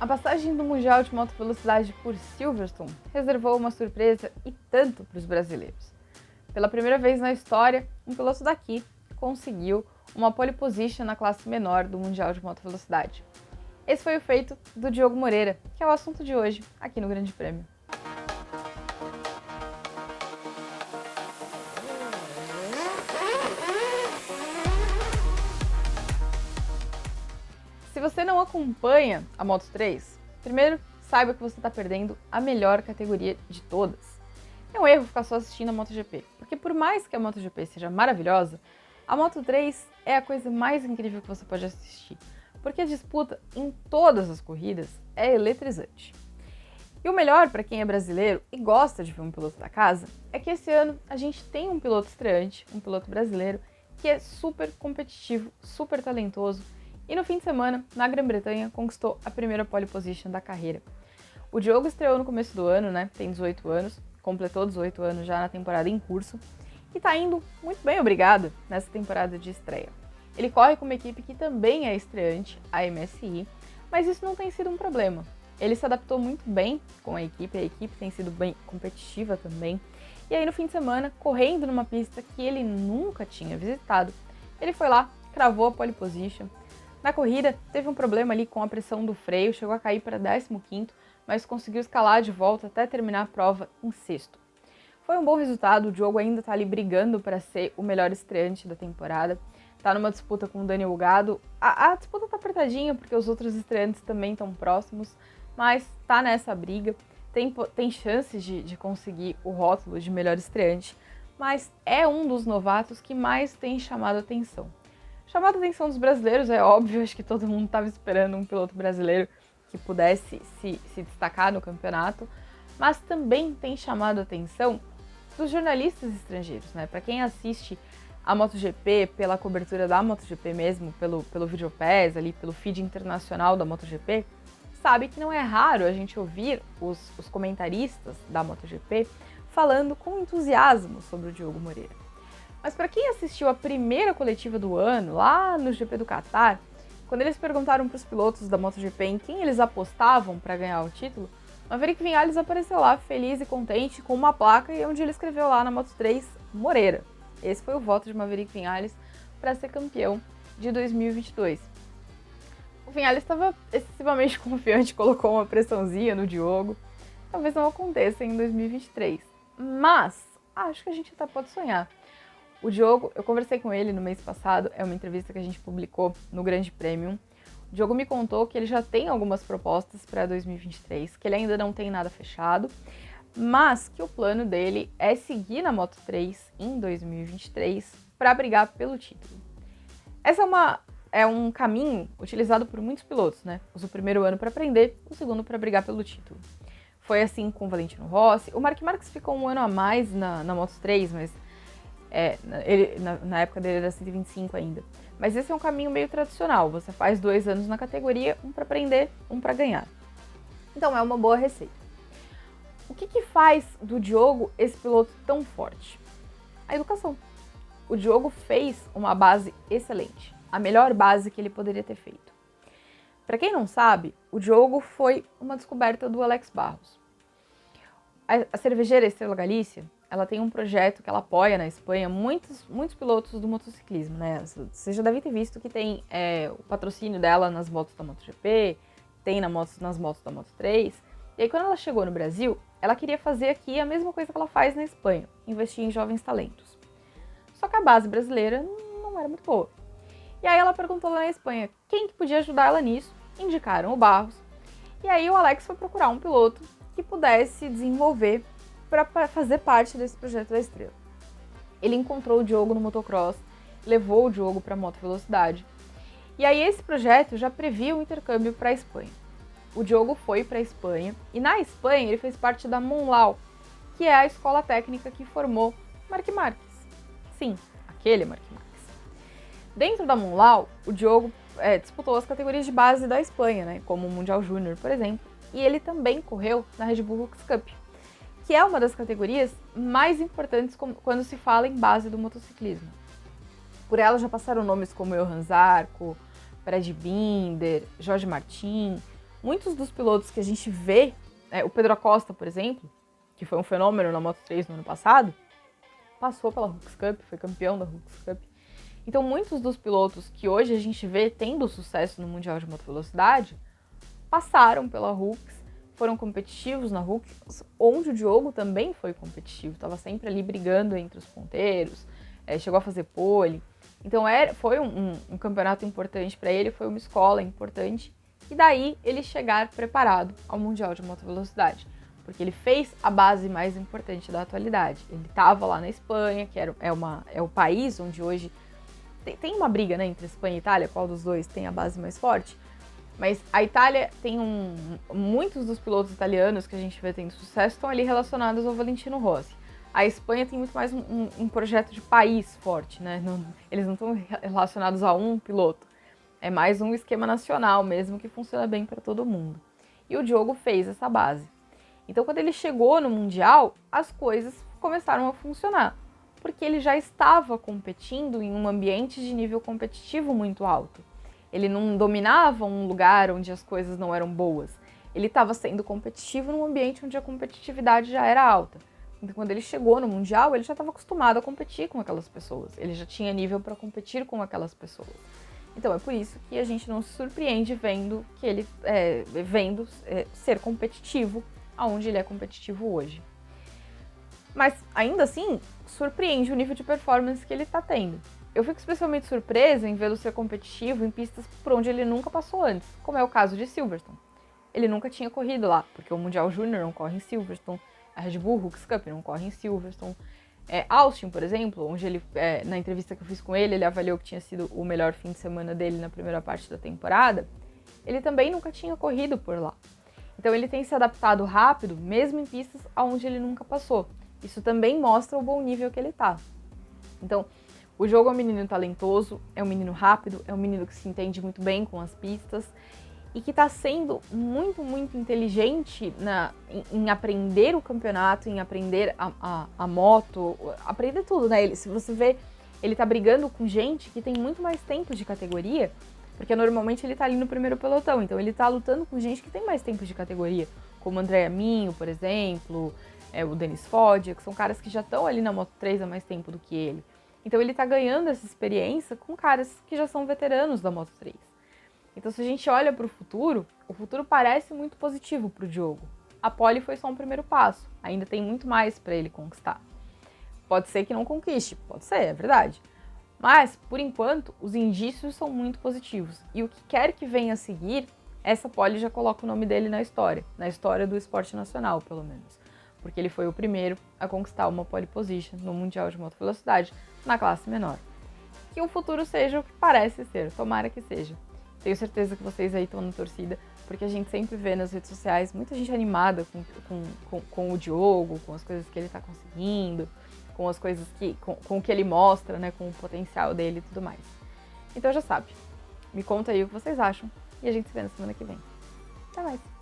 A passagem do Mundial de Moto Velocidade por Silverstone reservou uma surpresa e tanto para os brasileiros. Pela primeira vez na história, um piloto daqui conseguiu uma pole position na classe menor do Mundial de Moto Velocidade. Esse foi o feito do Diogo Moreira, que é o assunto de hoje aqui no Grande Prêmio. Se você não acompanha a Moto3, primeiro saiba que você está perdendo a melhor categoria de todas. É um erro ficar só assistindo a MotoGP, porque por mais que a MotoGP seja maravilhosa, a Moto3 é a coisa mais incrível que você pode assistir, porque a disputa em todas as corridas é eletrizante. E o melhor para quem é brasileiro e gosta de ver um piloto da casa é que esse ano a gente tem um piloto estreante, um piloto brasileiro, que é super competitivo, super talentoso, e no fim de semana, na Grã-Bretanha, conquistou a primeira pole position da carreira. O Diogo estreou no começo do ano, né? Tem 18 anos, completou 18 anos já na temporada em curso e tá indo muito bem, obrigado, nessa temporada de estreia. Ele corre com uma equipe que também é estreante, a MSI, mas isso não tem sido um problema. Ele se adaptou muito bem com a equipe tem sido bem competitiva também. E aí no fim de semana, correndo numa pista que ele nunca tinha visitado, ele foi lá, cravou a pole position. Na corrida, teve um problema ali com a pressão do freio, chegou a cair para 15º, mas conseguiu escalar de volta até terminar a prova em sexto. Foi um bom resultado, o Diogo ainda está ali brigando para ser o melhor estreante da temporada. Está numa disputa com o Daniel Gado. A disputa está apertadinha porque os outros estreantes também estão próximos, mas está nessa briga. Tem chances de conseguir o rótulo de melhor estreante, mas é um dos novatos que mais tem chamado a atenção. Chamado a atenção dos brasileiros, é óbvio, acho que todo mundo estava esperando um piloto brasileiro que pudesse se destacar no campeonato, mas também tem chamado a atenção dos jornalistas estrangeiros, né? Para quem assiste a MotoGP pela cobertura da MotoGP mesmo, pelo Videopass, ali, pelo feed internacional da MotoGP, sabe que não é raro a gente ouvir os comentaristas da MotoGP falando com entusiasmo sobre o Diogo Moreira. Mas para quem assistiu a primeira coletiva do ano, lá no GP do Qatar, quando eles perguntaram para os pilotos da MotoGP em quem eles apostavam para ganhar o título, Maverick Viñales apareceu lá feliz e contente com uma placa e onde ele escreveu lá na Moto3 Moreira. Esse foi o voto de Maverick Viñales para ser campeão de 2022. O Viñales estava excessivamente confiante, colocou uma pressãozinha no Diogo. Talvez não aconteça em 2023, mas acho que a gente até pode sonhar. O Diogo, eu conversei com ele no mês passado, é uma entrevista que a gente publicou no Grande Prêmio. O Diogo me contou que ele já tem algumas propostas para 2023, que ele ainda não tem nada fechado, mas que o plano dele é seguir na Moto3 em 2023 para brigar pelo título. Essa é um caminho utilizado por muitos pilotos, né? Usa o primeiro ano para aprender, o segundo para brigar pelo título. Foi assim com o Valentino Rossi. O Marc Marquez ficou um ano a mais na Moto3, mas ele, na época dele era 125 ainda. Mas esse é um caminho meio tradicional. Você faz 2 anos na categoria, um para aprender, um para ganhar. Então é uma boa receita. O que faz do Diogo esse piloto tão forte? A educação. O Diogo fez uma base excelente. A melhor base que ele poderia ter feito. Para quem não sabe, o Diogo foi uma descoberta do Alex Barros. A cervejeira Estrela Galícia, ela tem um projeto que ela apoia na Espanha muitos pilotos do motociclismo, né? Você já deve ter visto que tem o patrocínio dela nas motos da MotoGP, tem nas motos da Moto3. E aí quando ela chegou no Brasil, ela queria fazer aqui a mesma coisa que ela faz na Espanha, investir em jovens talentos. Só que a base brasileira não era muito boa. E aí ela perguntou lá na Espanha quem que podia ajudar ela nisso, indicaram o Barros. E aí o Alex foi procurar um piloto que pudesse desenvolver para fazer parte desse projeto da Estrela. Ele encontrou o Diogo no motocross, levou o Diogo para a moto velocidade. E aí esse projeto já previa um intercâmbio para a Espanha. O Diogo foi para a Espanha e na Espanha ele fez parte da Monlau, que é a escola técnica que formou Marc Marquez. Sim, aquele Marc Marquez. Dentro da Monlau, o Diogo disputou as categorias de base da Espanha, né, como o Mundial Júnior, por exemplo, e ele também correu na Red Bull Rooks Cup, que é uma das categorias mais importantes quando se fala em base do motociclismo. Por ela já passaram nomes como Johan Zarco, Brad Binder, Jorge Martin, muitos dos pilotos que a gente vê, o Pedro Acosta, por exemplo, que foi um fenômeno na Moto3 no ano passado, passou pela Hooks Cup, foi campeão da Hooks Cup. Então, muitos dos pilotos que hoje a gente vê tendo sucesso no Mundial de Moto Velocidade passaram pela Hooks, foram competitivos na Hooks, onde o Diogo também foi competitivo, estava sempre ali brigando entre os ponteiros, chegou a fazer pole. Então, foi um campeonato importante para ele, foi uma escola importante, e daí ele chegar preparado ao Mundial de Moto Velocidade, porque ele fez a base mais importante da atualidade. Ele estava lá na Espanha, que é o país onde hoje tem uma briga, né, entre Espanha e Itália, qual dos dois tem a base mais forte. Mas a Itália tem muitos dos pilotos italianos que a gente vê tendo sucesso estão ali relacionados ao Valentino Rossi. A Espanha tem muito mais um projeto de país forte, né? Eles não estão relacionados a um piloto. É mais um esquema nacional mesmo que funciona bem para todo mundo. E o Diogo fez essa base. Então, quando ele chegou no Mundial, as coisas começaram a funcionar, porque ele já estava competindo em um ambiente de nível competitivo muito alto. Ele não dominava um lugar onde as coisas não eram boas. Ele estava sendo competitivo num ambiente onde a competitividade já era alta. Então, quando ele chegou no Mundial, ele já estava acostumado a competir com aquelas pessoas. Ele já tinha nível para competir com aquelas pessoas. Então, é por isso que a gente não se surpreende vendo que ele ser competitivo aonde ele é competitivo hoje. Mas, ainda assim, surpreende o nível de performance que ele está tendo. Eu fico especialmente surpresa em vê-lo ser competitivo em pistas por onde ele nunca passou antes, como é o caso de Silverstone. Ele nunca tinha corrido lá, porque o Mundial Júnior não corre em Silverstone, a Red Bull Hooks Cup não corre em Silverstone. Austin, por exemplo, onde ele, na entrevista que eu fiz com ele, ele avaliou que tinha sido o melhor fim de semana dele na primeira parte da temporada, ele também nunca tinha corrido por lá. Então ele tem se adaptado rápido, mesmo em pistas onde ele nunca passou. Isso também mostra o bom nível que ele tá. Então, o Diogo é um menino talentoso, é um menino rápido, é um menino que se entende muito bem com as pistas e que está sendo muito, muito inteligente em aprender o campeonato, em aprender a moto, aprender tudo, né? Se você vê, ele tá brigando com gente que tem muito mais tempo de categoria, porque normalmente ele tá ali no primeiro pelotão, então ele tá lutando com gente que tem mais tempo de categoria, como o André Minho, por exemplo, o Denis Foggia, que são caras que já estão ali na Moto3 há mais tempo do que ele. Então ele tá ganhando essa experiência com caras que já são veteranos da Moto3. Então se a gente olha para o futuro parece muito positivo para o Diogo. A pole foi só um primeiro passo, ainda tem muito mais para ele conquistar. Pode ser que não conquiste, pode ser, é verdade. Mas, por enquanto, os indícios são muito positivos. E o que quer que venha a seguir, essa pole já coloca o nome dele na história do esporte nacional, pelo menos. Porque ele foi o primeiro a conquistar uma pole position no Mundial de Moto Velocidade na classe menor. Que o futuro seja o que parece ser, tomara que seja. Tenho certeza que vocês aí estão na torcida, porque a gente sempre vê nas redes sociais muita gente animada com o Diogo, com as coisas que ele está conseguindo, com as coisas com o que ele mostra, né, com o potencial dele e tudo mais. Então já sabe, me conta aí o que vocês acham e a gente se vê na semana que vem. Até mais!